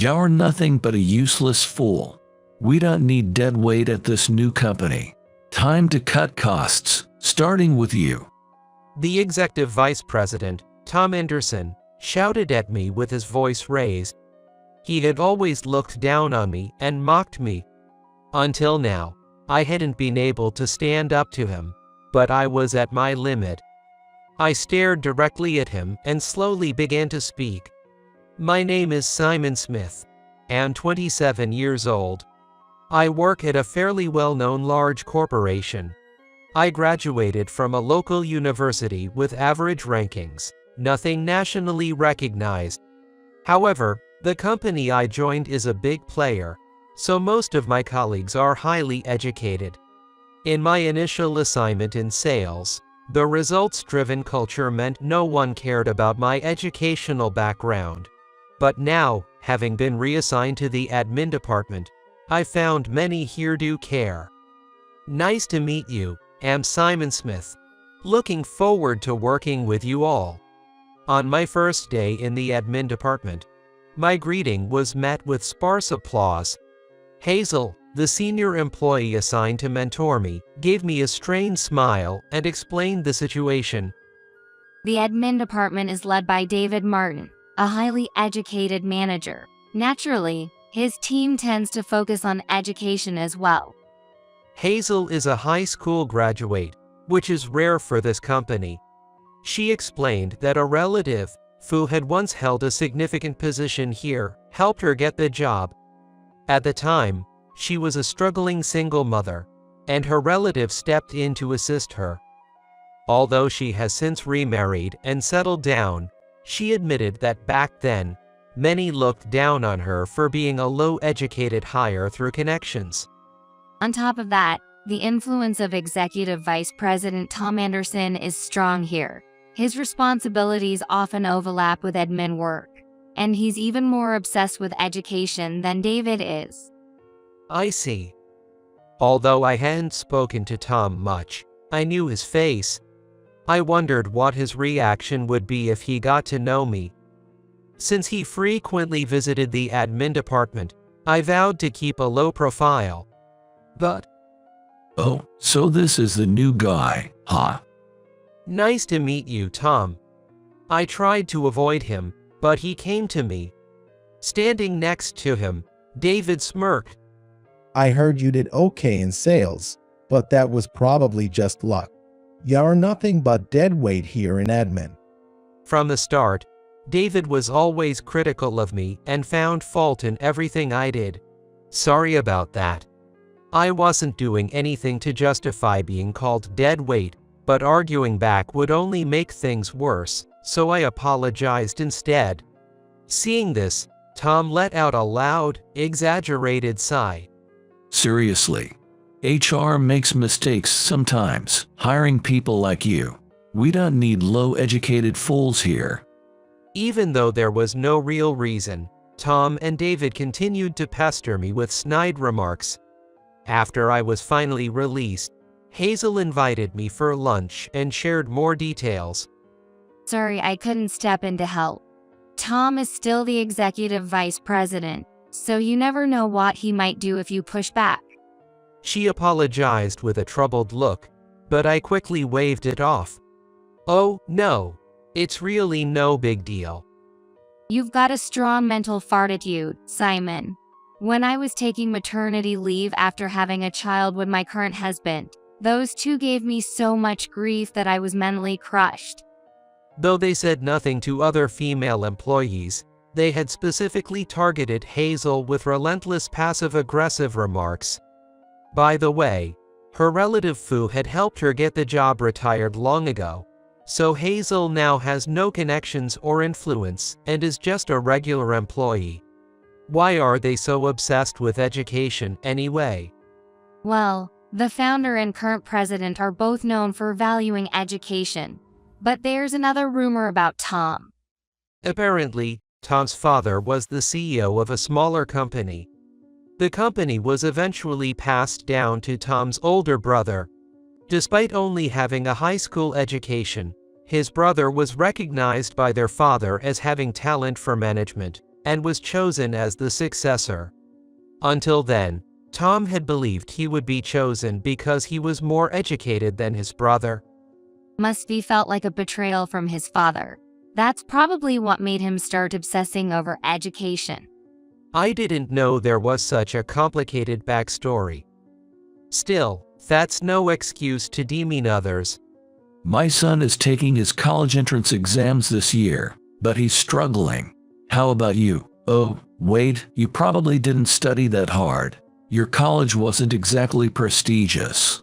You're nothing but a useless fool. We don't need dead weight at this new company. Time to cut costs, starting with you." The executive vice president, Tom Anderson, shouted at me with his voice raised. He had always looked down on me and mocked me. Until now, I hadn't been able to stand up to him, but I was at my limit. I stared directly at him and slowly began to speak. "My name is Simon Smith. I'm 27 years old. I work at a fairly well-known large corporation. I graduated from a local university with average rankings, nothing nationally recognized. However, the company I joined is a big player, so most of my colleagues are highly educated. In my initial assignment in sales, the results-driven culture meant no one cared about my educational background. But now, having been reassigned to the admin department, I found many here do care. Nice to meet you, I'm Simon Smith. Looking forward to working with you all." On my first day in the admin department, my greeting was met with sparse applause. Hazel, the senior employee assigned to mentor me, gave me a strained smile and explained the situation. The admin department is led by David Martin, a highly educated manager. Naturally, his team tends to focus on education as well. Hazel is a high school graduate, which is rare for this company. She explained that a relative, who had once held a significant position here, helped her get the job. At the time, she was a struggling single mother, and her relative stepped in to assist her. Although she has since remarried and settled down, she admitted that back then, many looked down on her for being a low-educated hire through connections. On top of that, the influence of Executive Vice President Tom Anderson is strong here. His responsibilities often overlap with admin work, and he's even more obsessed with education than David is. I see. Although I hadn't spoken to Tom much, I knew his face. I wondered what his reaction would be if he got to know me. Since he frequently visited the admin department, I vowed to keep a low profile. But, "Oh, so this is the new guy, huh?" "Nice to meet you, Tom." I tried to avoid him, but he came to me. Standing next to him, David smirked. "I heard you did okay in sales, but that was probably just luck. You're nothing but dead weight here in admin." From the start, David was always critical of me and found fault in everything I did. Sorry about that. I wasn't doing anything to justify being called dead weight, but arguing back would only make things worse, so I apologized instead. Seeing this, Tom let out a loud, exaggerated sigh. "Seriously. HR makes mistakes sometimes, hiring people like you. We don't need low-educated fools here." Even though there was no real reason, Tom and David continued to pester me with snide remarks. After I was finally released, Hazel invited me for lunch and shared more details. Sorry, I couldn't step in to help. Tom is still the executive vice president, so you never know what he might do if you push back. She apologized with a troubled look, but I quickly waved it off. "Oh, no. It's really no big deal." You've got a strong mental fortitude, Simon. When I was taking maternity leave after having a child with my current husband, those two gave me so much grief that I was mentally crushed. Though they said nothing to other female employees, they had specifically targeted Hazel with relentless passive-aggressive remarks. By the way, her relative Fu had helped her get the job retired long ago, so Hazel now has no connections or influence and is just a regular employee. Why are they so obsessed with education anyway? Well, the founder and current president are both known for valuing education. But there's another rumor about Tom. Apparently, Tom's father was the CEO of a smaller company. The company was eventually passed down to Tom's older brother. Despite only having a high school education, his brother was recognized by their father as having talent for management, and was chosen as the successor. Until then, Tom had believed he would be chosen because he was more educated than his brother. Must be felt like a betrayal from his father. That's probably what made him start obsessing over education. I didn't know there was such a complicated backstory. Still, that's no excuse to demean others. My son is taking his college entrance exams this year, but he's struggling. How about you? Oh, wait, you probably didn't study that hard. Your college wasn't exactly prestigious.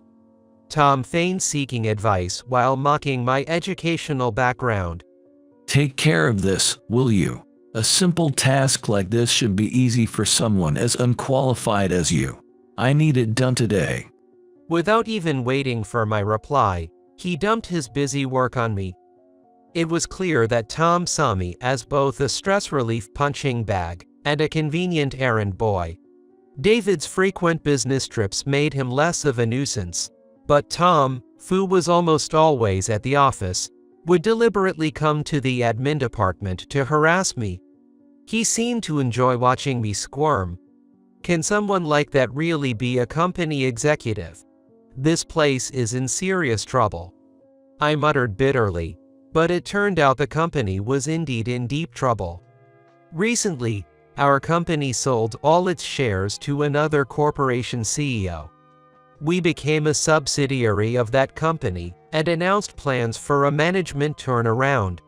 Tom feigned seeking advice while mocking my educational background. Take care of this, will you? A simple task like this should be easy for someone as unqualified as you. I need it done today. Without even waiting for my reply, he dumped his busy work on me. It was clear that Tom saw me as both a stress relief punching bag and a convenient errand boy. David's frequent business trips made him less of a nuisance, but Tom, who was almost always at the office, would deliberately come to the admin department to harass me. He seemed to enjoy watching me squirm. Can someone like that really be a company executive? This place is in serious trouble. I muttered bitterly, but it turned out the company was indeed in deep trouble. Recently, our company sold all its shares to another corporation CEO. We became a subsidiary of that company and announced plans for a management turnaround.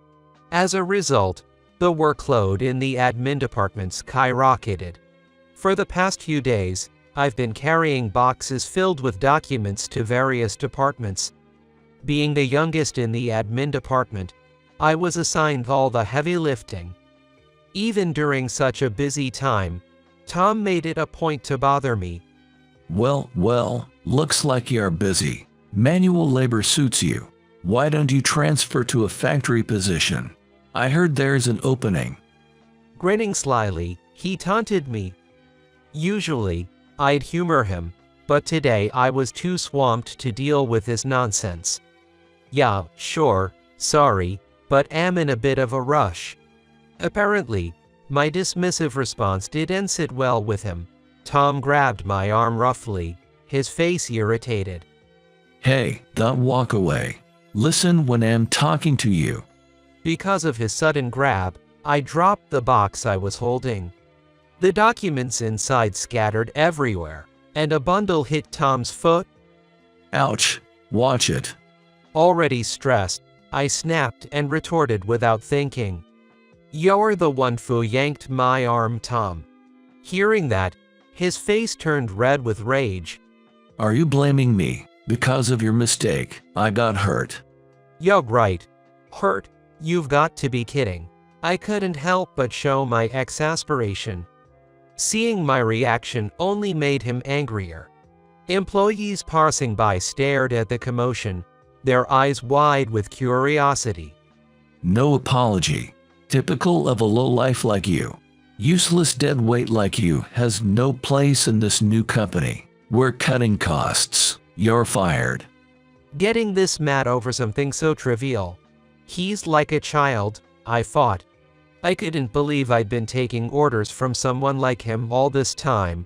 As a result, the workload in the admin department skyrocketed. For the past few days, I've been carrying boxes filled with documents to various departments. Being the youngest in the admin department, I was assigned all the heavy lifting. Even during such a busy time, Tom made it a point to bother me. Well, looks like you're busy. Manual labor suits you. Why don't you transfer to a factory position? I heard there's an opening. Grinning slyly, he taunted me. Usually, I'd humor him, but today I was too swamped to deal with his nonsense. Yeah, sure, sorry, but am in a bit of a rush. Apparently, my dismissive response didn't sit well with him. Tom grabbed my arm roughly, his face irritated. Hey, don't walk away. Listen when I'm talking to you. Because of his sudden grab, I dropped the box I was holding. The documents inside scattered everywhere, and a bundle hit Tom's foot. Ouch, watch it. Already stressed, I snapped and retorted without thinking. You're the one who yanked my arm, Tom. Hearing that, his face turned red with rage. Are you blaming me? Because of your mistake, I got hurt. You're right. Hurt? You've got to be kidding. I couldn't help but show my exasperation. Seeing my reaction only made him angrier. Employees passing by stared at the commotion, their eyes wide with curiosity. No apology. Typical of a lowlife like you. Useless deadweight like you has no place in this new company. We're cutting costs. You're fired. Getting this mad over something so trivial. He's like a child, I thought. I couldn't believe I'd been taking orders from someone like him all this time.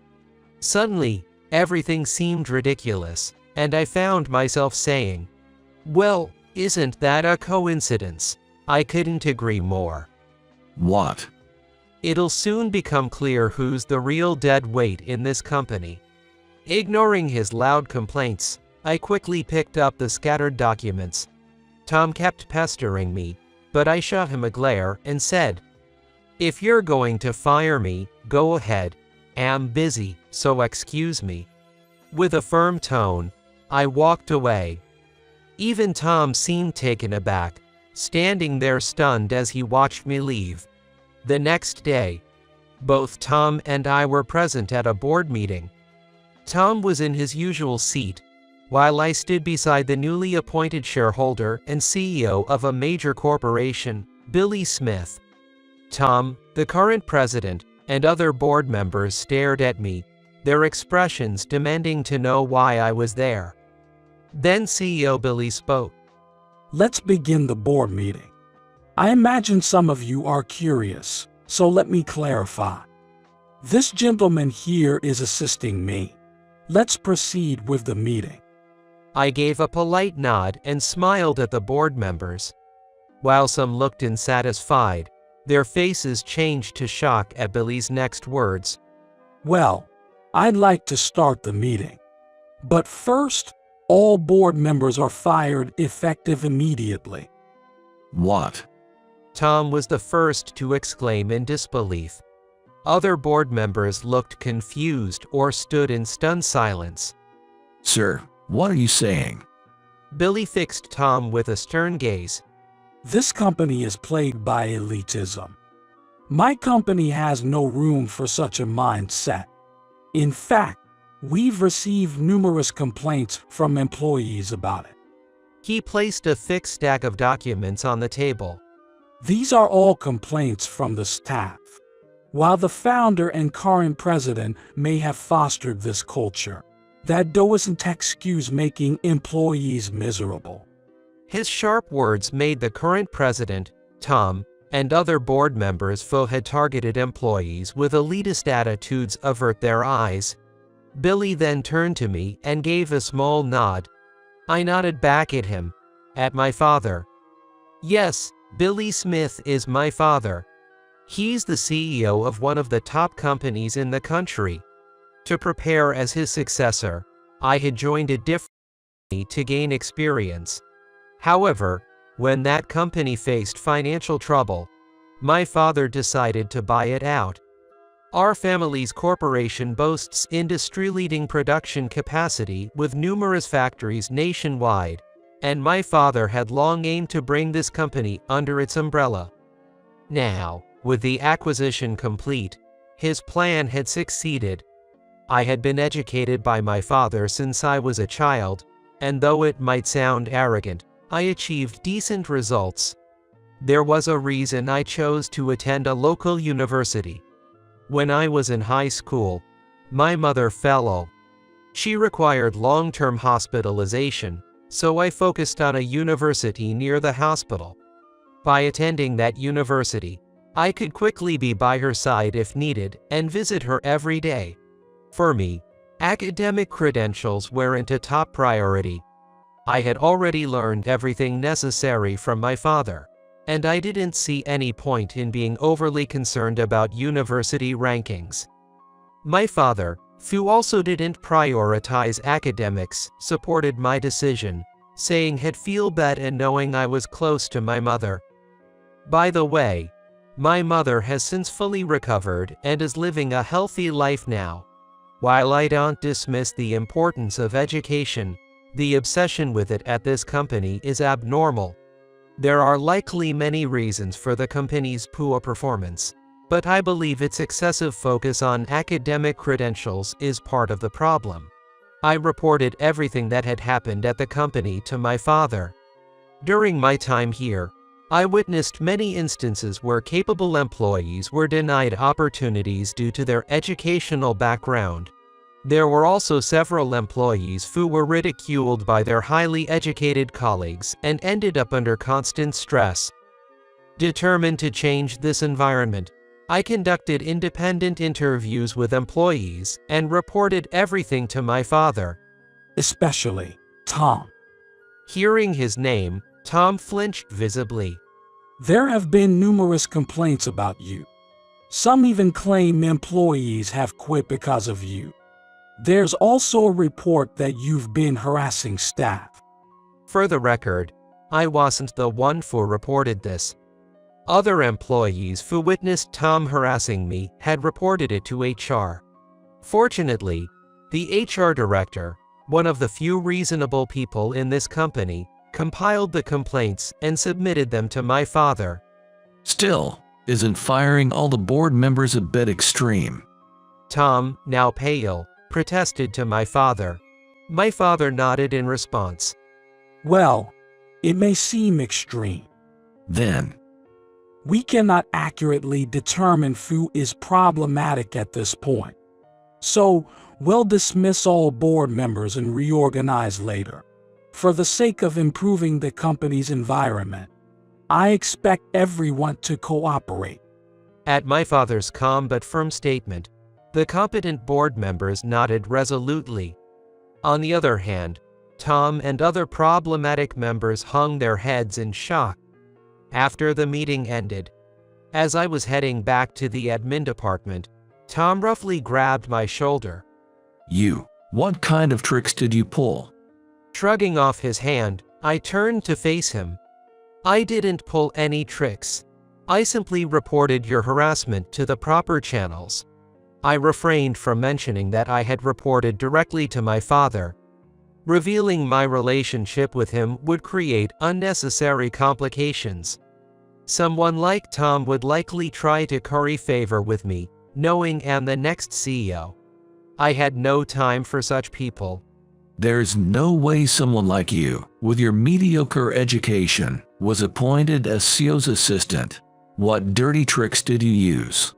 Suddenly, everything seemed ridiculous, and I found myself saying, "Well, isn't that a coincidence?" I couldn't agree more. What? It'll soon become clear who's the real dead weight in this company. Ignoring his loud complaints, I quickly picked up the scattered documents. Tom kept pestering me, but I shot him a glare and said, "If you're going to fire me, go ahead. I'm busy, so excuse me." With a firm tone, I walked away. Even Tom seemed taken aback, standing there stunned as he watched me leave. The next day, both Tom and I were present at a board meeting. Tom was in his usual seat, while I stood beside the newly appointed shareholder and CEO of a major corporation, Billy Smith. Tom, the current president, and other board members stared at me, their expressions demanding to know why I was there. Then CEO Billy spoke. Let's begin the board meeting. I imagine some of you are curious, So let me clarify. This gentleman here is assisting me. Let's proceed with the meeting. I gave a polite nod and smiled at the board members. While some looked unsatisfied, their faces changed to shock at Billy's next words. Well, I'd like to start the meeting. But first, all board members are fired effective immediately. What? Tom was the first to exclaim in disbelief. Other board members looked confused or stood in stunned silence. Sir, what are you saying? Billy fixed Tom with a stern gaze. This company is plagued by elitism. My company has no room for such a mindset. In fact, we've received numerous complaints from employees about it. He placed a thick stack of documents on the table. These are all complaints from the staff. While the founder and current president may have fostered this culture, that doesn't excuse making employees miserable. His sharp words made the current president, Tom, and other board members who had targeted employees with elitist attitudes avert their eyes. Billy then turned to me and gave a small nod. I nodded back at him. At my father. Yes, Billy Smith is my father. He's the CEO of one of the top companies in the country. To prepare as his successor, I had joined a different company to gain experience. However, when that company faced financial trouble, my father decided to buy it out. Our family's corporation boasts industry-leading production capacity with numerous factories nationwide, and my father had long aimed to bring this company under its umbrella. Now, with the acquisition complete, his plan had succeeded. I had been educated by my father since I was a child, and though it might sound arrogant, I achieved decent results. There was a reason I chose to attend a local university. When I was in high school, my mother fell ill. She required long-term hospitalization, so I focused on a university near the hospital. By attending that university, I could quickly be by her side if needed and visit her every day. For me, academic credentials weren't a top priority. I had already learned everything necessary from my father, and I didn't see any point in being overly concerned about university rankings. My father, who also didn't prioritize academics, supported my decision, saying he'd feel better knowing I was close to my mother. By the way, my mother has since fully recovered and is living a healthy life now. While I don't dismiss the importance of education, the obsession with it at this company is abnormal. There are likely many reasons for the company's poor performance, but I believe its excessive focus on academic credentials is part of the problem. I reported everything that had happened at the company to my father. During my time here, I witnessed many instances where capable employees were denied opportunities due to their educational background. There were also several employees who were ridiculed by their highly educated colleagues and ended up under constant stress. Determined to change this environment, I conducted independent interviews with employees and reported everything to my father. Especially Tom. Hearing his name, Tom flinched visibly. There have been numerous complaints about you. Some even claim employees have quit because of you. There's also a report that you've been harassing staff. For the record, I wasn't the one who reported this. Other employees who witnessed Tom harassing me had reported it to HR. Fortunately, the HR director, one of the few reasonable people in this company, compiled the complaints and submitted them to my father. Still, isn't firing all the board members a bit extreme? Tom, now pale, protested to my father. My father nodded in response. Well, it may seem extreme. Then, we cannot accurately determine who is problematic at this point. So, we'll dismiss all board members and reorganize later. For the sake of improving the company's environment, I expect everyone to cooperate. At my father's calm but firm statement, the competent board members nodded resolutely. On the other hand, Tom and other problematic members hung their heads in shock. After the meeting ended, as I was heading back to the admin department, Tom roughly grabbed my shoulder. What kind of tricks did you pull? Shrugging off his hand, I turned to face him. I didn't pull any tricks. I simply reported your harassment to the proper channels. I refrained from mentioning that I had reported directly to my father. Revealing my relationship with him would create unnecessary complications. Someone like Tom would likely try to curry favor with me, knowing I'm the next CEO. I had no time for such people. There's no way someone like you, with your mediocre education, was appointed as CEO's assistant. What dirty tricks did you use?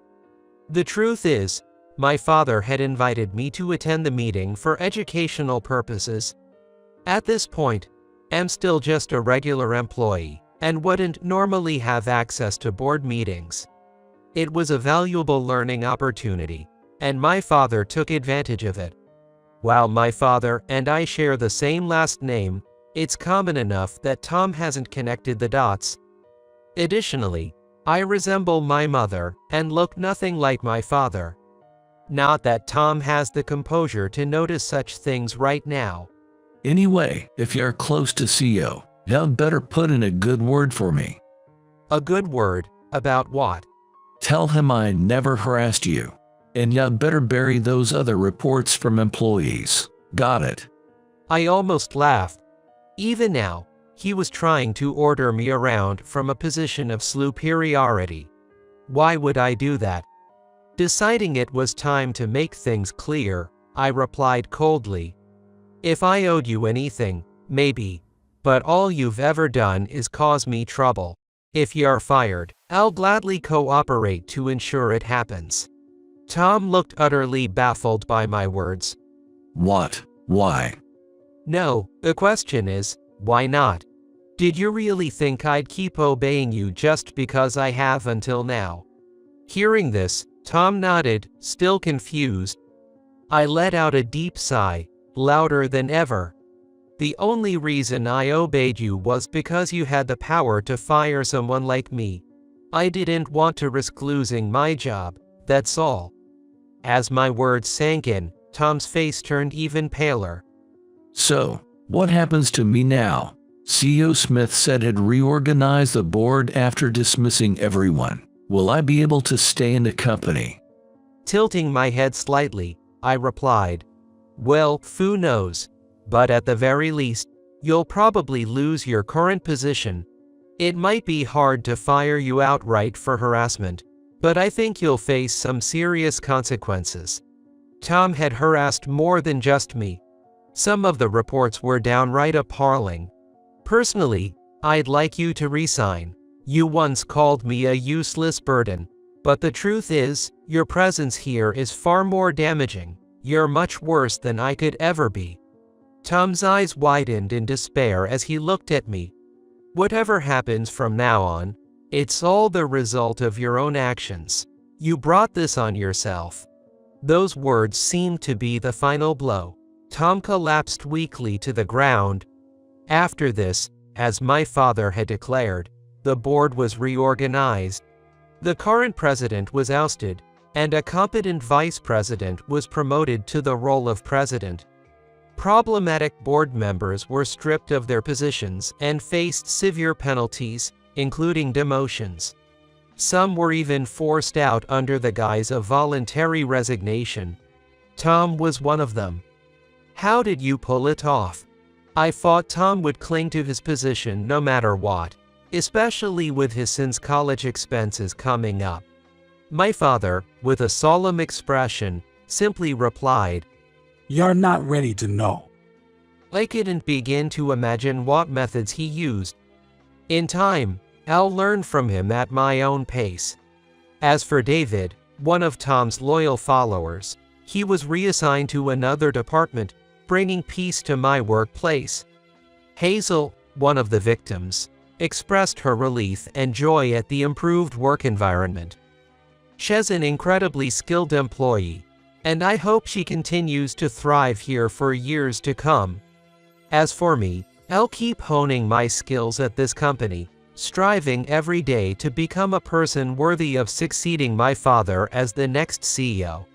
The truth is, my father had invited me to attend the meeting for educational purposes. At this point, I'm still just a regular employee and wouldn't normally have access to board meetings. It was a valuable learning opportunity, and my father took advantage of it. While my father and I share the same last name, it's common enough that Tom hasn't connected the dots. Additionally, I resemble my mother and look nothing like my father. Not that Tom has the composure to notice such things right now. Anyway, if you're close to CEO, you'd better put in a good word for me. A good word? About what? Tell him I never harassed you. And you'd better bury those other reports from employees. Got it? I almost laughed. Even now, he was trying to order me around from a position of superiority. Why would I do that? Deciding it was time to make things clear, I replied coldly. If I owed you anything, maybe. But all you've ever done is cause me trouble. If you're fired, I'll gladly cooperate to ensure it happens. Tom looked utterly baffled by my words. What? Why? No, the question is, why not? Did you really think I'd keep obeying you just because I have until now? Hearing this, Tom nodded, still confused. I let out a deep sigh, louder than ever. The only reason I obeyed you was because you had the power to fire someone like me. I didn't want to risk losing my job, that's all. As my words sank in, Tom's face turned even paler. So, what happens to me now? CEO Smith said he'd reorganize the board after dismissing everyone. Will I be able to stay in the company? Tilting my head slightly, I replied, well, who knows? But at the very least, you'll probably lose your current position. It might be hard to fire you outright for harassment, but I think you'll face some serious consequences. Tom had harassed more than just me. Some of the reports were downright appalling. Personally, I'd like you to resign. You once called me a useless burden, but the truth is, your presence here is far more damaging. You're much worse than I could ever be. Tom's eyes widened in despair as he looked at me. Whatever happens from now on, it's all the result of your own actions. You brought this on yourself. Those words seemed to be the final blow. Tom collapsed weakly to the ground. After this, as my father had declared, the board was reorganized. The current president was ousted, and a competent vice president was promoted to the role of president. Problematic board members were stripped of their positions and faced severe penalties, including demotions. Some were even forced out under the guise of voluntary resignation. Tom was one of them. How did you pull it off? I thought Tom would cling to his position no matter what, especially with his son's college expenses coming up. My father, with a solemn expression, simply replied, You're not ready to know. I couldn't begin to imagine what methods he used. In time, I'll learn from him at my own pace. As for David, one of Tom's loyal followers, he was reassigned to another department, bringing peace to my workplace. Hazel, one of the victims, expressed her relief and joy at the improved work environment. She's an incredibly skilled employee, and I hope she continues to thrive here for years to come. As for me, I'll keep honing my skills at this company, striving every day to become a person worthy of succeeding my father as the next CEO.